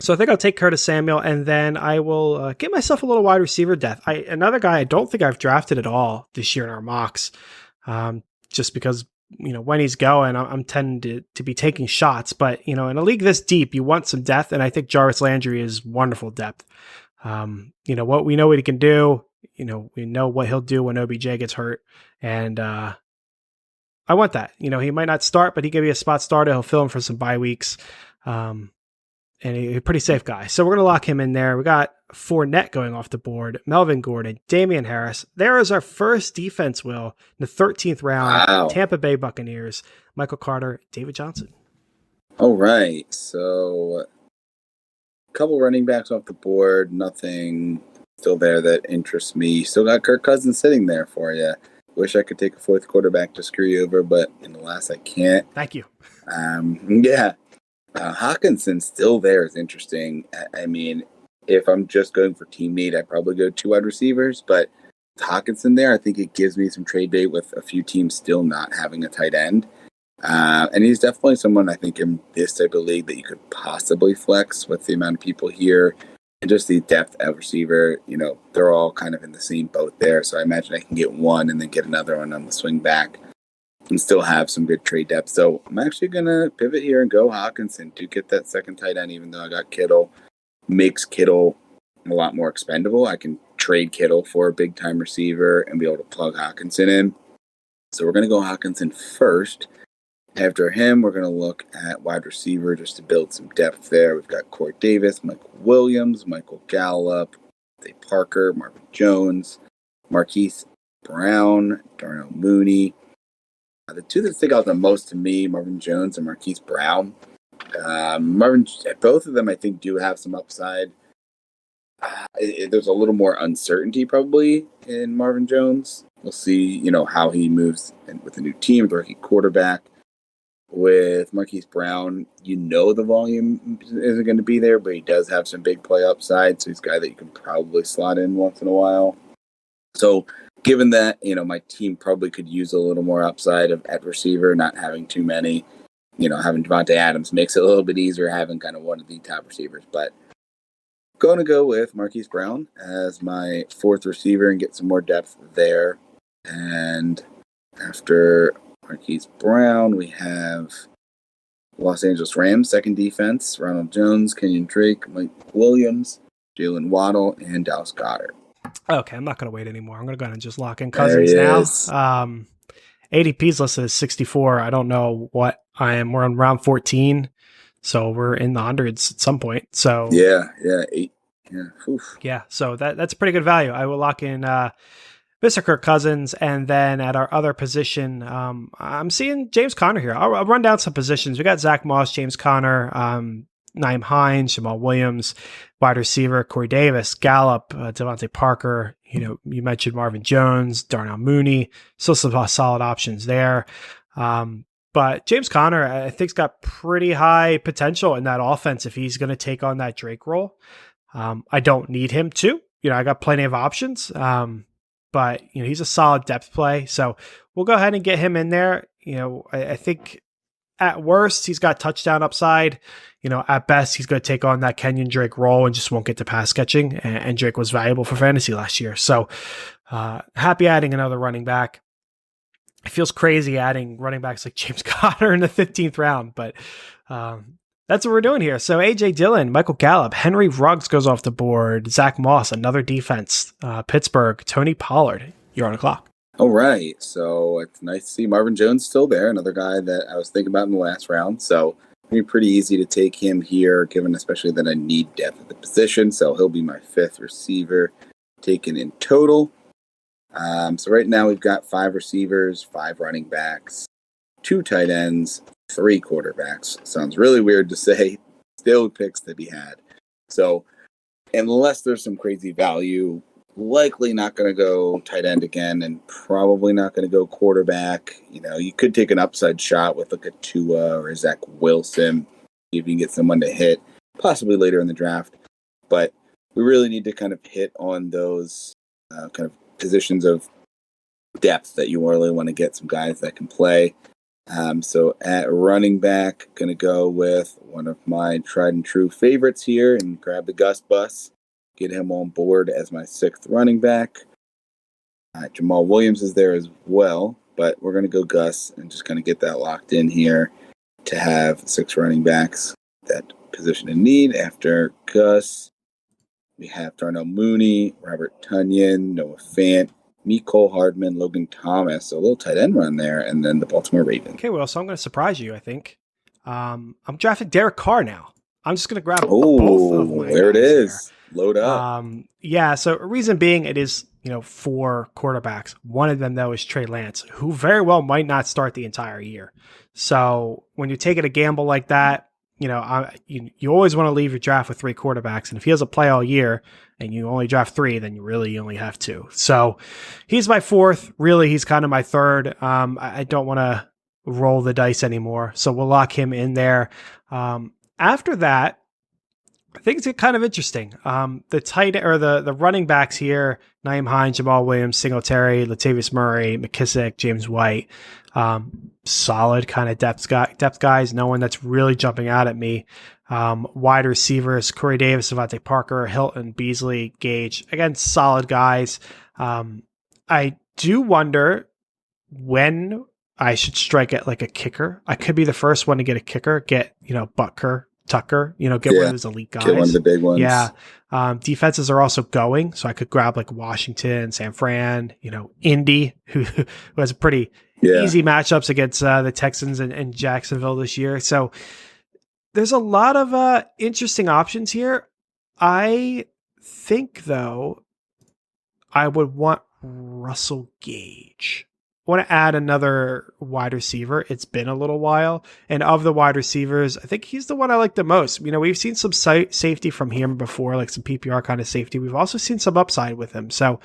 So I think I'll take Curtis Samuel, and then I will get myself a little wide receiver depth. Another guy I don't think I've drafted at all this year in our mocks, just because when he's going, I'm tending to be taking shots. But in a league this deep, you want some depth, and I think Jarvis Landry is wonderful depth. What we know what he can do. We know what he'll do when OBJ gets hurt, and I want that. He might not start, but he can be a spot starter. He'll fill in for some bye weeks. And a pretty safe guy. So we're going to lock him in there. We got Fournette going off the board, Melvin Gordon, Damian Harris. There is our first defense, Will, in the 13th round. Wow. Tampa Bay Buccaneers, Michael Carter, David Johnson. All right. So a couple running backs off the board. Nothing still there that interests me. Still got Kirk Cousins sitting there for you. Wish I could take a 4th quarterback to screw you over, but in the last I can't. Thank you. Yeah. Hawkinson still there is interesting. I mean, if I'm just going for team need, I'd probably go 2 wide receivers, but Hawkinson there, I think it gives me some trade bait with a few teams still not having a tight end. And he's definitely someone I think in this type of league that you could possibly flex with the amount of people here and just the depth at receiver. They're all kind of in the same boat there. So I imagine I can get one and then get another one on the swing back and still have some good trade depth. So I'm actually going to pivot here and go Hawkinson to get that second tight end, even though I got Kittle. Makes Kittle a lot more expendable. I can trade Kittle for a big-time receiver and be able to plug Hawkinson in. So we're going to go Hawkinson first. After him, we're going to look at wide receiver just to build some depth there. We've got Corey Davis, Michael Williams, Michael Gallup, Devontae Parker, Marvin Jones, Marquise Brown, Darnell Mooney. The 2 that stick out the most to me, Marvin Jones and Marquise Brown. Both of them, I think, do have some upside. There's a little more uncertainty probably in Marvin Jones. We'll see, how he moves with a new team, the rookie quarterback. With Marquise Brown, the volume isn't going to be there, but he does have some big play upside. So he's a guy that you can probably slot in once in a while. So given that, my team probably could use a little more upside at receiver, not having too many, having Devontae Adams makes it a little bit easier having kind of one of the top receivers. But going to go with Marquise Brown as my 4th receiver and get some more depth there. And after Marquise Brown, we have Los Angeles Rams, second defense, Ronald Jones, Kenyon Drake, Mike Williams, Jalen Waddle, and Dallas Goedert. Okay, I'm not going to wait anymore. I'm going to go ahead and just lock in Cousins now. ADP's listed as 64. I don't know what I am. We're on round 14, so we're in the hundreds at some point. So 8. Yeah, so that's a pretty good value. I will lock in Mr. Kirk Cousins, and then at our other position, I'm seeing James Conner here. I'll run down some positions. We got Zach Moss, James Conner, Nyheim Hines, Jamal Williams, wide receiver, Corey Davis, Gallup, Devontae Parker. You mentioned Marvin Jones, Darnell Mooney. Still some solid options there. But James Conner, I think, has got pretty high potential in that offense if he's going to take on that Drake role. I don't need him to. I got plenty of options. But he's a solid depth play. So we'll go ahead and get him in there. I think at worst, he's got touchdown upside. At best, he's going to take on that Kenyon Drake role and just won't get to pass catching. And Drake was valuable for fantasy last year. So happy adding another running back. It feels crazy adding running backs like James Conner in the 15th round, but that's what we're doing here. So A.J. Dillon, Michael Gallup, Henry Ruggs goes off the board, Zach Moss, another defense, Pittsburgh, Tony Pollard. You're on the clock. All right. So it's nice to see Marvin Jones still there. Another guy that I was thinking about in the last round. So it'll be pretty easy to take him here, given especially that I need depth at the position. So he'll be my 5th receiver taken in total. So right now we've got 5 receivers, 5 running backs, 2 tight ends, 3 quarterbacks. Sounds really weird to say. Still picks to be had. So unless there's some crazy value, likely not going to go tight end again, and probably not going to go quarterback. You could take an upside shot with like a Tua or a Zach Wilson, see if you can get someone to hit, possibly later in the draft. But we really need to kind of hit on those kind of positions of depth that you really want to get some guys that can play. So at running back, going to go with one of my tried and true favorites here and grab the Gus bus, get him on board as my 6th running back. Jamal Williams is there as well, but we're going to go Gus and just kind of get that locked in here to have 6 running backs, that position in need. After Gus, we have Darnell Mooney, Robert Tonyan, Noah Fant, Mecole Hardman, Logan Thomas, so a little tight end run there, and then the Baltimore Ravens. Okay, well, so I'm going to surprise you, I think. I'm drafting Derek Carr now. I'm just going to grab both of my there it is. There. Load up. Yeah, so reason being it is, 4 quarterbacks. One of them, though, is Trey Lance, who very well might not start the entire year. So when you're taking a gamble like that, you always want to leave your draft with 3 quarterbacks. And if he doesn't play all year and you only draft 3, then you really only have 2. So he's my 4th. Really, he's kind of my 3rd. I don't want to roll the dice anymore. So we'll lock him in there. After that, things get kind of interesting. The running backs here, Nyheim Hines, Jamal Williams, Singletary, Latavius Murray, McKissick, James White, solid kind of depth guys. No one that's really jumping out at me. Wide receivers, Corey Davis, Devontae Parker, Hilton, Beasley, Gage. Again, solid guys. I do wonder when I should strike at like a kicker. I could be the first one to get a kicker, get, Butker, Tucker, get one of those elite guys. Get one of the big ones. Yeah. Defenses are also going, so I could grab like Washington, San Fran, Indy, who has a pretty easy matchups against the Texans and Jacksonville this year. So there's a lot of interesting options here. I think, though, I would want Russell Gage. I want to add another wide receiver. It's been a little while. And of the wide receivers, I think he's the one I like the most. We've seen some safety from him before, like some PPR kind of safety. We've also seen some upside with him. So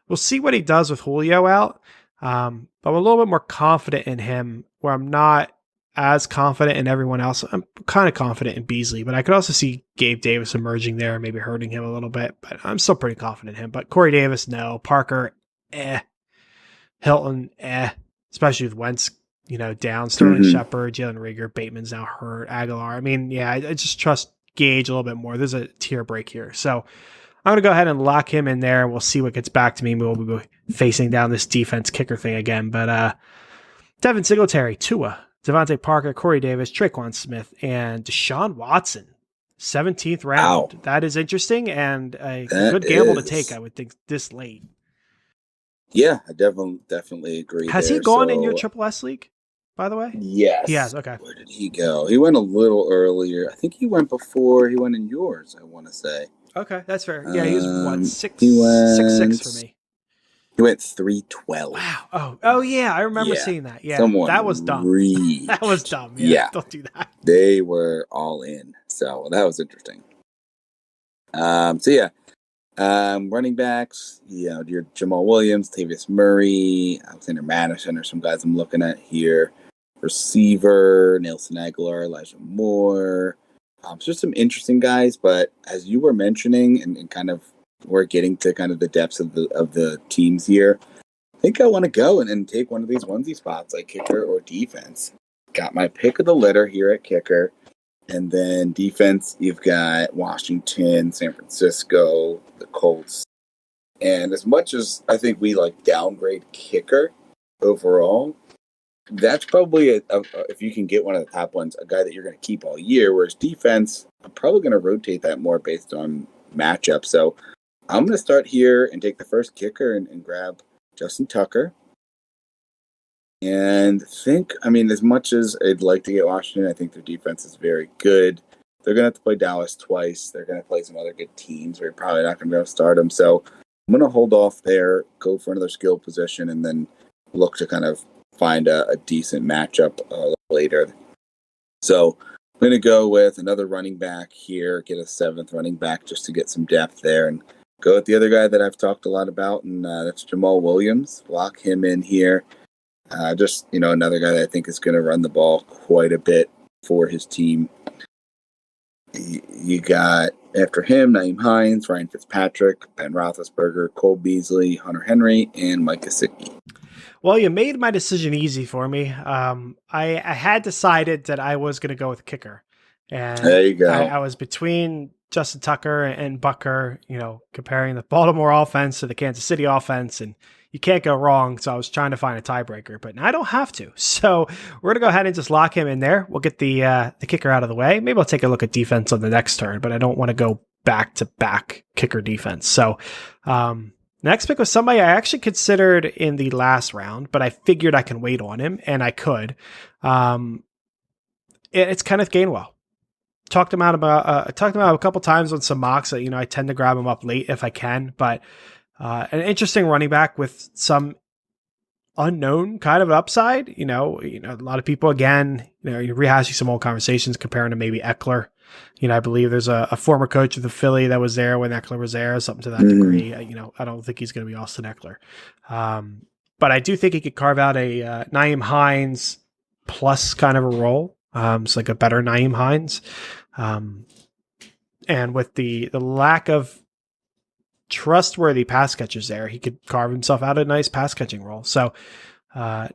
we'll see what he does with Julio out. But I'm a little bit more confident in him, where I'm not as confident in everyone else. I'm kind of confident in Beasley, but I could also see Gabe Davis emerging there, maybe hurting him a little bit. But I'm still pretty confident in him. But Corey Davis, no. Parker, Hilton, especially with Wentz, down. Sterling Shepard, Jalen Reagor, Bateman's now hurt. Aguilar. I just trust Gage a little bit more. There's a tier break here. So I'm going to go ahead and lock him in there. We'll see what gets back to me. We'll be facing down this defense kicker thing again. But Devin Singletary, Tua, Devontae Parker, Corey Davis, Traquan Smith, and Deshaun Watson. 17th round. Wow. That is interesting and a good gamble to take, I would think, this late. Yeah, I definitely agree. Has he gone in your Triple S league, by the way? Yes. He has, okay. Where did he go? He went a little earlier. I think he went before he went in yours, I want to say. Okay, that's fair. Yeah, he was, 6'6" for me. He went 312. Wow. Oh yeah, I remember seeing that. Yeah, that was dumb. That was dumb. Yeah, don't do that. They were all in, so that was interesting. Running backs, your Jamal Williams, Latavius Murray, Alexander Madison are some guys I'm looking at here. Receiver, Nelson Aguilar, Elijah Moore. Just some interesting guys, but as you were mentioning, and kind of we're getting to kind of the depths of the teams here, I think I want to go and take one of these onesie spots, like kicker or defense. Got my pick of the litter here at kicker. And then defense, you've got Washington, San Francisco, the Colts. And as much as I think we downgrade kicker overall, that's probably, if you can get one of the top ones, a guy that you're going to keep all year. Whereas defense, I'm probably going to rotate that more based on matchup. So I'm going to start here and take the first kicker and grab Justin Tucker. And as much as I'd like to get Washington, I think their defense is very good. They're going to have to play Dallas twice. They're going to play some other good teams where you're probably not going to be able to start them. So I'm going to hold off there, go for another skill position, and then look to kind of find a decent matchup later. So I'm going to go with another running back here, get a 7th running back just to get some depth there, and go with the other guy that I've talked a lot about, and that's Jamal Williams. Lock him in here. Another guy that I think is going to run the ball quite a bit for his team. You got, after him, Nyheim Hines, Ryan Fitzpatrick, Ben Roethlisberger, Cole Beasley, Hunter Henry, and Mike Gesicki. Well, you made my decision easy for me. I had decided that I was going to go with kicker. And there you go. I was between Justin Tucker and Butker, comparing the Baltimore offense to the Kansas City offense, and you can't go wrong. So I was trying to find a tiebreaker, but I don't have to. So we're going to go ahead and just lock him in there. We'll get the kicker out of the way. Maybe I'll take a look at defense on the next turn, but I don't want to go back-to-back kicker defense. So next pick was somebody I actually considered in the last round, but I figured I can wait on him, and I could. It's Kenneth Gainwell. Talked him out a couple times on some mocks that, I tend to grab him up late if I can, but an interesting running back with some unknown kind of upside. A lot of people, again, you're rehashing some old conversations comparing to maybe Eckler. I believe there's a former coach of the Philly that was there when Eckler was there, something to that degree. I don't think he's going to be Austin Eckler. But I do think he could carve out a Nyheim Hines plus kind of a role. It's like a better Nyheim Hines. And with the lack of trustworthy pass catchers there, he could carve himself out a nice pass catching role. So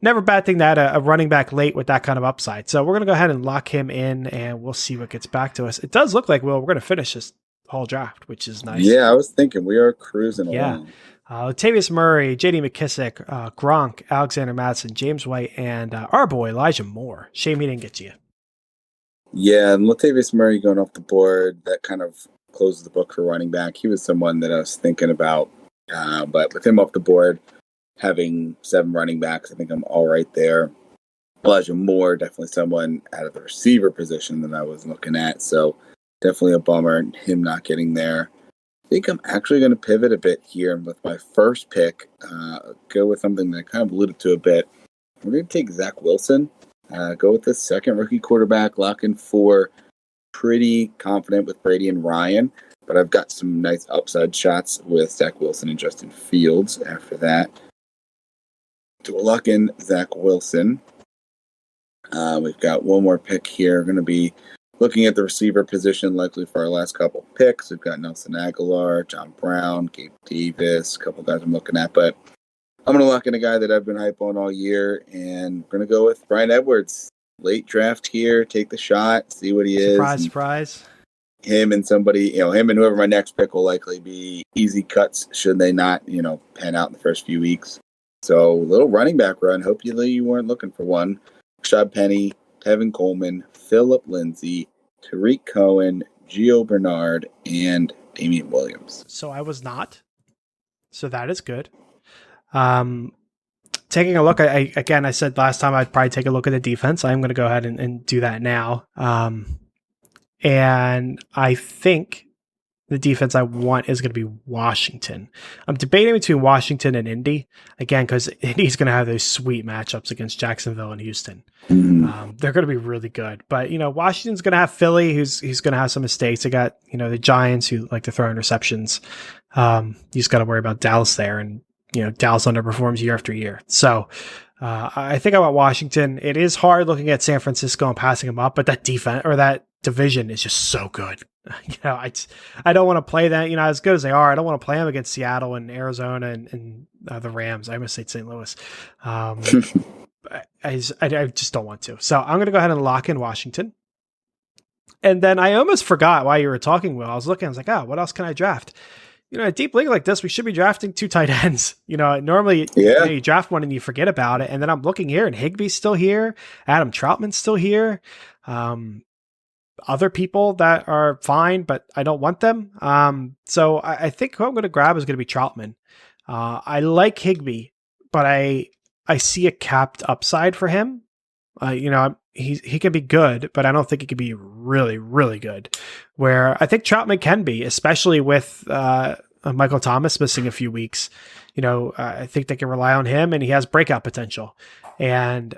never bad thing that a running back late with that kind of upside. So we're going to go ahead and lock him in, and we'll see what gets back to us. It does look like, we're going to finish this whole draft, which is nice. Yeah, I was thinking we are cruising along. Latavius Murray, J.D. McKissick, Gronk, Alexander Mattison, James White, and our boy Elijah Moore. Shame he didn't get to you. Yeah, and Latavius Murray going off the board, that kind of closes the book for running back. He was someone that I was thinking about, but with him off the board, having 7 running backs, I think I'm all right there. Elijah Moore, definitely someone out of the receiver position that I was looking at, so definitely a bummer, him not getting there. I think I'm actually going to pivot a bit here with my first pick, go with something that I kind of alluded to a bit. We're going to take Zach Wilson. Go with the second rookie quarterback, lock in 4. Pretty confident with Brady and Ryan, but I've got some nice upside shots with Zach Wilson and Justin Fields after that. So we'll lock in Zach Wilson. We've got one more pick here. We're going to be looking at the receiver position likely for our last couple picks. We've got Nelson Aguilar, John Brown, Gabe Davis, a couple guys I'm looking at, but I'm going to lock in a guy that I've been hype on all year, and we're going to go with Bryan Edwards. Late draft here, take the shot, see what he is. Surprise. Him and somebody, him and whoever my next pick will likely be easy cuts should they not, pan out in the first few weeks. So, little running back run. Hopefully you weren't looking for one. Rashad Penny, Tevin Coleman, Phillip Lindsay, Tariq Cohen, Gio Bernard, and Damian Williams. So I was not. So that is good. Taking a look, I said last time I'd probably take a look at the defense. I'm going to go ahead and do that now. And I think the defense I want is going to be Washington. I'm debating between Washington and Indy, again, because Indy's going to have those sweet matchups against Jacksonville and Houston. They're going to be really good. But, Washington's going to have Philly, who's going to have some mistakes. They got, the Giants who like to throw interceptions. You just got to worry about Dallas there, and Dallas underperforms year after year. So I think I want Washington. It is hard looking at San Francisco and passing them up, but that defense or that division is just so good. I don't want to play that, as good as they are. I don't want to play them against Seattle and Arizona and the Rams. I almost say St. Louis. I just don't want to. So I'm going to go ahead and lock in Washington. And then I almost forgot while you were talking, Will. I was like, what else can I draft? A deep league like this, we should be drafting 2 tight ends. Normally you draft one and you forget about it. And then I'm looking here and Higbee's still here. Adam Troutman's still here. Other people that are fine, but I don't want them. So I think who I'm going to grab is going to be Troutman. I like Higbee, but I I see a capped upside for him. He can be good, but I don't think he can be really, really good. Where I think Troutman can be, especially with Michael Thomas missing a few weeks. I think they can rely on him, and he has breakout potential. And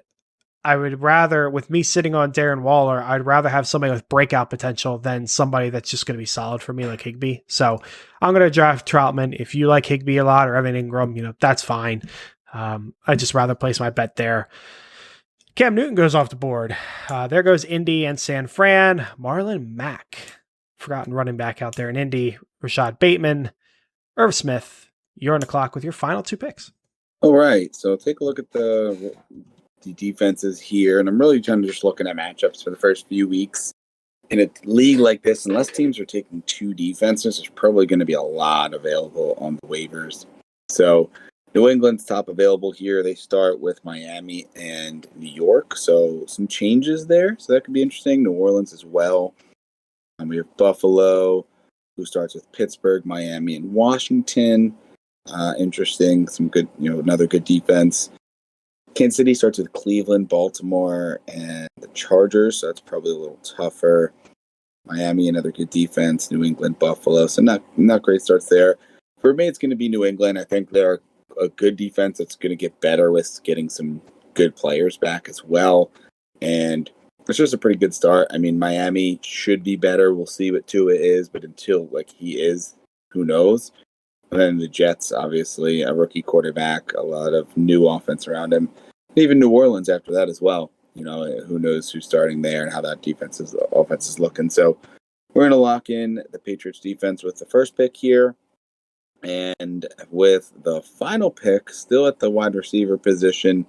I would rather, with me sitting on Darren Waller, I'd rather have somebody with breakout potential than somebody that's just going to be solid for me like Higbee. So I'm going to draft Troutman. If you like Higbee a lot or Evan Ingram, that's fine. I'd just rather place my bet there. Cam Newton goes off the board. There goes Indy and San Fran. Marlon Mack, forgotten running back out there in Indy. Rashad Bateman, Irv Smith. You're on the clock with your final 2 picks. All right, so take a look at the defenses here, and I'm really trying to just looking at matchups for the first few weeks. In a league like this, unless teams are taking 2 defenses, there's probably going to be a lot available on the waivers. So New England's top available here. They start with Miami and New York, so some changes there. So that could be interesting. New Orleans as well. We have Buffalo, who starts with Pittsburgh, Miami, and Washington. Interesting. Some good, another good defense. Kansas City starts with Cleveland, Baltimore, and the Chargers, so that's probably a little tougher. Miami, another good defense. New England, Buffalo, so not great starts there. For me, it's going to be New England. I think they're a good defense that's going to get better with getting some good players back as well. And it's just a pretty good start. I mean, Miami should be better. We'll see what Tua is, but until he is, who knows? And then the Jets, obviously, a rookie quarterback, a lot of new offense around him. Even New Orleans after that as well. Who knows who's starting there and how that offense is looking. So we're going to lock in the Patriots defense with the first pick here. And with the final pick, still at the wide receiver position,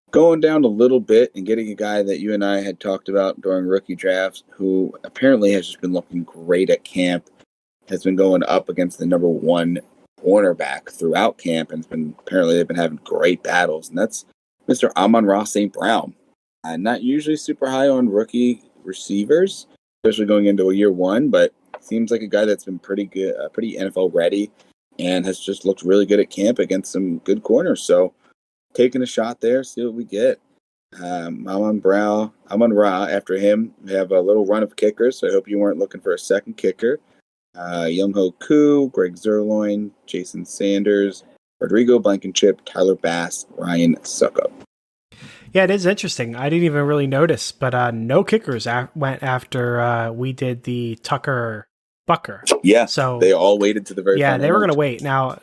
going down a little bit and getting a guy that you and I had talked about during rookie drafts, who apparently has just been looking great at camp, has been going up against the number 1 cornerback throughout camp, and apparently they've been having great battles, and that's Mr. Amon-Ra St. Brown. Not usually super high on rookie receivers, especially going into a year 1, but seems like a guy that's been pretty good, pretty NFL ready, and has just looked really good at camp against some good corners. So taking a shot there, see what we get. Amon-Ra, after him, we have a little run of kickers, so I hope you weren't looking for a second kicker. Younghoe Koo, Greg Zerloin, Jason Sanders, Rodrigo Blankenship, Tyler Bass, Ryan Suckup. Yeah, it is interesting. I didn't even really notice, but no kickers went after we did the Tucker Bucker. Yeah, so they all waited to the very yeah, final they were round. going to wait. Now,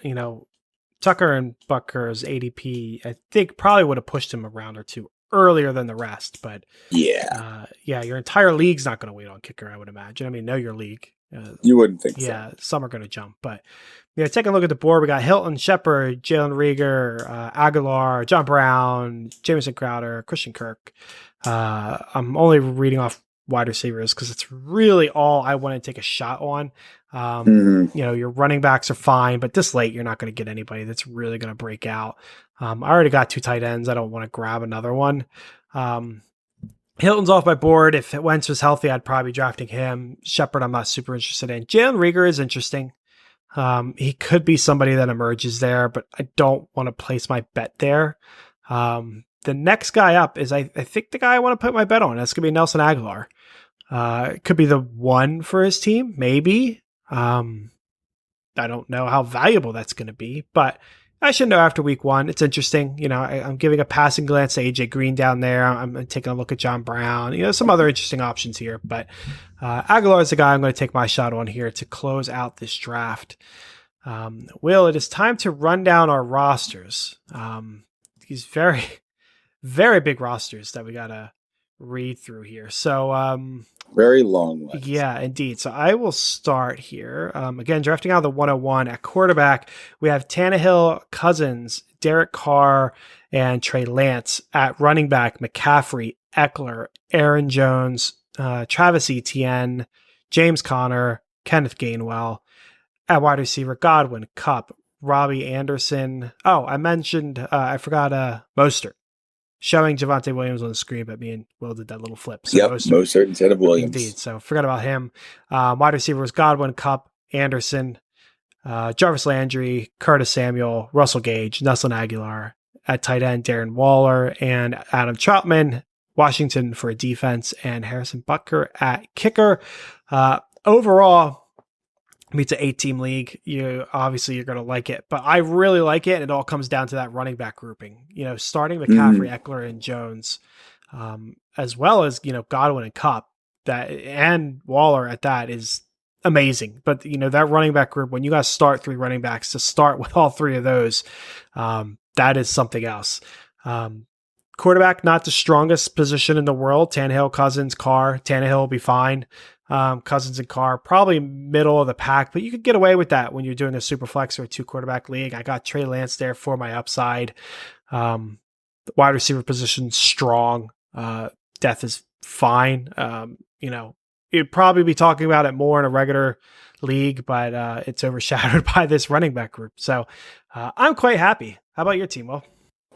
Tucker and Bucker's ADP, I think, probably would have pushed him a round or 2 earlier than the rest. But yeah, your entire league's not going to wait on kicker, I would imagine. I mean, know your league. You wouldn't think so. Yeah, some are going to jump. But taking a look at the board, we got Hilton, Shepard, Jalen Rieger, Aguilar, John Brown, Jamison Crowder, Christian Kirk. I'm only reading off wide receivers because it's really all I want to take a shot on. Your running backs are fine, but this late, you're not going to get anybody that's really going to break out. I already got 2 tight ends. I don't want to grab another one. Hilton's off my board. If Wentz was healthy, I'd probably be drafting him. Shepard, I'm not super interested in. Jalen Rieger is interesting. He could be somebody that emerges there, but I don't want to place my bet there. The next guy up is, I think, the guy I want to put my bet on. That's going to be Nelson Aguilar. It could be the one for his team, maybe. I don't know how valuable that's going to be, but I should know after week 1. It's interesting. I'm giving a passing glance to AJ Green down there. I'm taking a look at John Brown. Some other interesting options here, but Aguilar is the guy I'm going to take my shot on here to close out this draft. Will, it is time to run down our rosters. These very, very big rosters that we got to read through here. So, very long list. Yeah, indeed. So I will start here. Again, drafting out of the 101 at quarterback, we have Tannehill, Cousins, Derek Carr, and Trey Lance. At running back, McCaffrey, Eckler, Aaron Jones, Travis Etienne, James Conner, Kenneth Gainwell. At wide receiver, Godwin, Kupp, Robbie Anderson. Oh, I mentioned, I forgot Mostert. Showing Javonte Williams on the screen, but me and Will did that little flip. So Mostert instead of Williams. Indeed. So forgot about him. Wide receiver was Godwin, Kupp, Anderson, Jarvis Landry, Curtis Samuel, Russell Gage, Nelson Aguilar, at tight end, Darren Waller and Adam Troutman. Washington for defense, and Harrison Butker at kicker. Overall, it's an 8-team league. You're going to like it, but I really like it. It all comes down to that running back grouping. Starting McCaffrey, Eckler, and Jones, as well as Godwin and Kupp, and Waller at that is amazing. But that running back group, when you guys start 3 running backs, to start with all 3 of those, that is something else. Quarterback, not the strongest position in the world. Tannehill, Cousins, Carr. Tannehill will be fine. Cousins and Carr, probably middle of the pack, but you could get away with that when you're doing a super flex or a 2-quarterback league. I got Trey Lance there for my upside. The wide receiver position, strong. Depth is fine. You'd probably be talking about it more in a regular league, but it's overshadowed by this running back group. So I'm quite happy. How about your team, Will?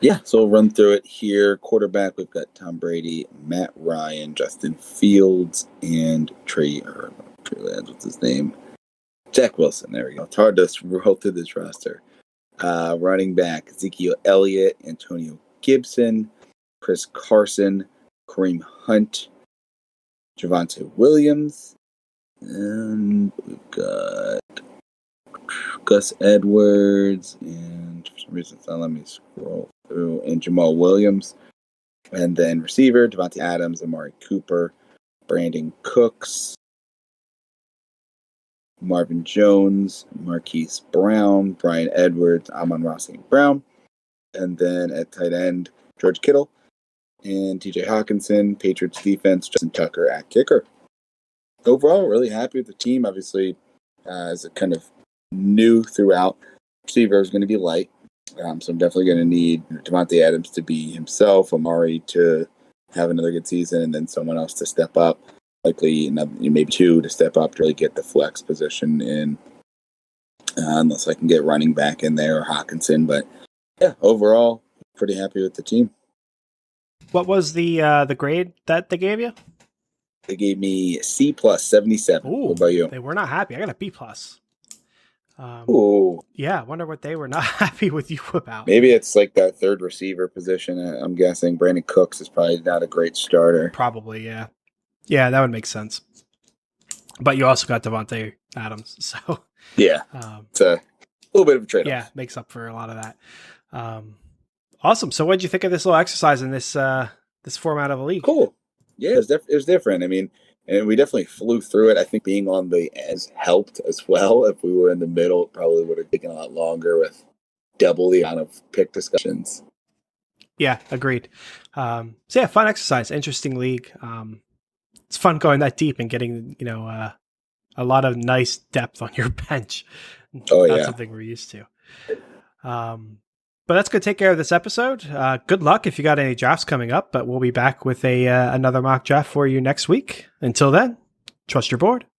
Yeah, so we'll run through it here. Quarterback, we've got Tom Brady, Matt Ryan, Justin Fields, and Trey Lance, what's his name? Jack Wilson, there we go. It's hard to roll through this roster. Running back, Ezekiel Elliott, Antonio Gibson, Chris Carson, Kareem Hunt, Javonte Williams, and we've got Gus Edwards, and for some reason it's not letting me scroll through, and Jamal Williams. And then receiver, Devontae Adams, Amari Cooper, Brandon Cooks, Marvin Jones, Marquise Brown, Brian Edwards, Amon-Ra St. Brown. And then at tight end, George Kittle and TJ Hawkinson, Patriots defense, Justin Tucker at kicker. Overall, really happy with the team. Obviously, as a kind of new throughout, receiver is going to be light. So I'm definitely going to need Devontae Adams to be himself, Amari to have another good season, and then someone else to step up. Likely maybe 2 to step up to really get the flex position in, unless I can get running back in there or Hawkinson. But yeah, overall, pretty happy with the team. What was the grade that they gave you? They gave me C plus 77. Ooh, what about you? They were not happy. I got a B plus. Ooh. Yeah, I wonder what they were not happy with you about. Maybe it's like that third receiver position. I'm guessing Brandon Cooks is probably not a great starter. Probably, yeah. Yeah, that would make sense. But you also got Devontae Adams, so yeah, it's a little bit of a trade-off. Yeah, makes up for a lot of that. Awesome. So, what did you think of this little exercise in this this format of a league? Cool. Yeah, it was different. I mean, and we definitely flew through it. I think being on the ends helped as well. If we were in the middle, it probably would have taken a lot longer with double the amount of pick discussions. Yeah, agreed. So yeah, fun exercise, interesting league. It's fun going that deep and getting a lot of nice depth on your bench. Oh, That's yeah. something we're used to. But that's going to take care of this episode. Good luck if you got any drafts coming up, but we'll be back with another mock draft for you next week. Until then, trust your board.